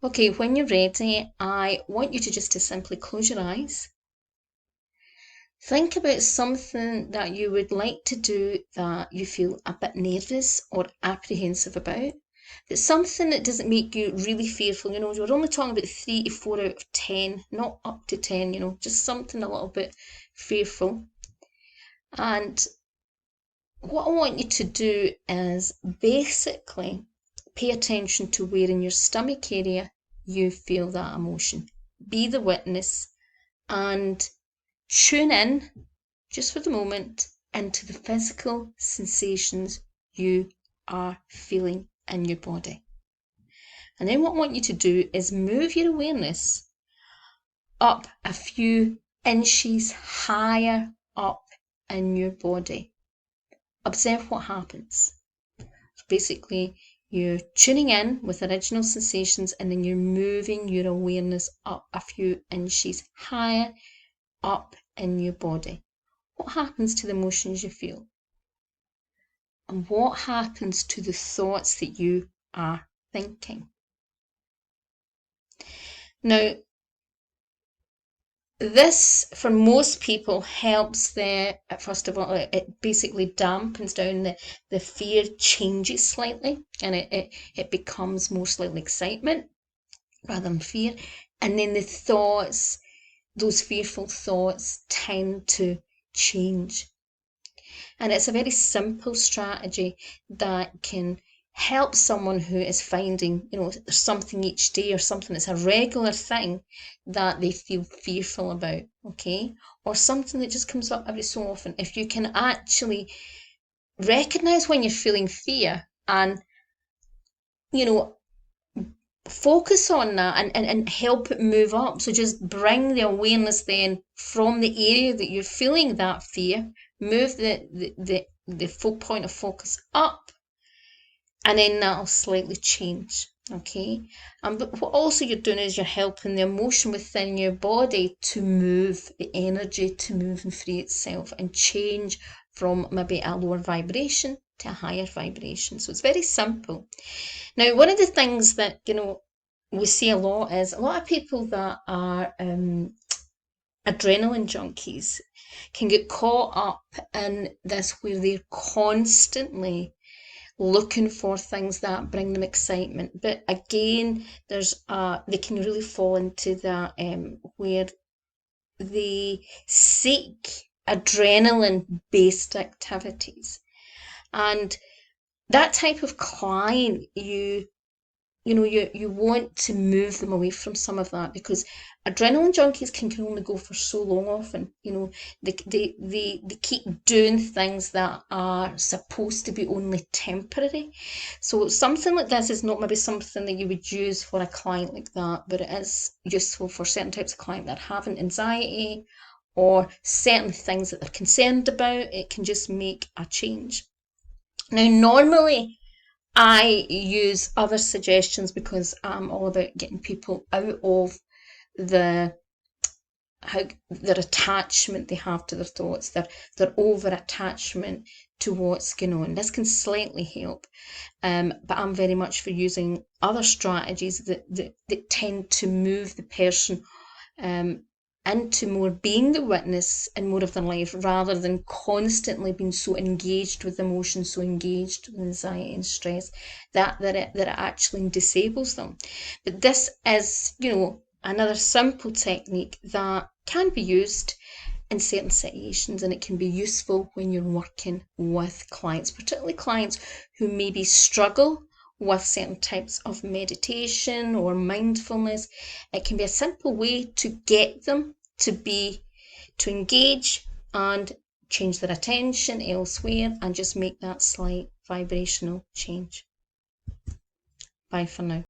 Okay, when you're ready, I want you to simply close your eyes. Think about something that you would like to do that you feel a bit nervous or apprehensive about. It's something that doesn't make you really fearful. We're only talking about 3 to 4 out of 10, not up to 10, just something a little bit fearful. And what I want you to do is basically pay attention to where in your stomach area you feel that emotion. Be the witness and tune in, just for the moment, into the physical sensations you are feeling in your body. And then what I want you to do is move your awareness up a few inches higher up in your body. Observe what happens. So basically, you're tuning in with original sensations and then you're moving your awareness up a few inches higher up in your body. What happens to the emotions you feel? And what happens to the thoughts that you are thinking? Now, this, for most people, helps first of all, it basically dampens down the fear, changes slightly, and it becomes more slightly excitement rather than fear. And then the thoughts, those fearful thoughts, tend to change. And it's a very simple strategy that can help someone who is finding, there's something each day or something that's a regular thing that they feel fearful about, okay? Or something that just comes up every so often. If you can actually recognize when you're feeling fear and, focus on that and help it move up. So just bring the awareness then from the area that you're feeling that fear, move the full point of focus up, and then that'll slightly change. Okay, but what also you're doing is you're helping the emotion within your body to move, the energy to move and free itself and change from maybe a lower vibration to a higher vibration. So it's very simple. Now, one of the things that, we see a lot is a lot of people that are adrenaline junkies can get caught up in this where they're constantly looking for things that bring them excitement. But again, they can really fall into that where they seek adrenaline-based activities. And that type of client, you want to move them away from some of that, because adrenaline junkies can only go for so long often. They keep doing things that are supposed to be only temporary. So something like this is not maybe something that you would use for a client like that, but it is useful for certain types of client that have anxiety or certain things that they're concerned about. It can just make a change. Now, normally I use other suggestions because I'm all about getting people out of their attachment they have to their thoughts, their over attachment to what's going on. This can slightly help, but I'm very much for using other strategies that tend to move the person into more being the witness in more of their life, rather than constantly being so engaged with emotion, so engaged with anxiety and stress that it actually disables them. But this is, another simple technique that can be used in certain situations, and it can be useful when you're working with clients, particularly clients who maybe struggle with certain types of meditation or mindfulness. It can be a simple way to get them to engage and change their attention elsewhere and just make that slight vibrational change. Bye for now.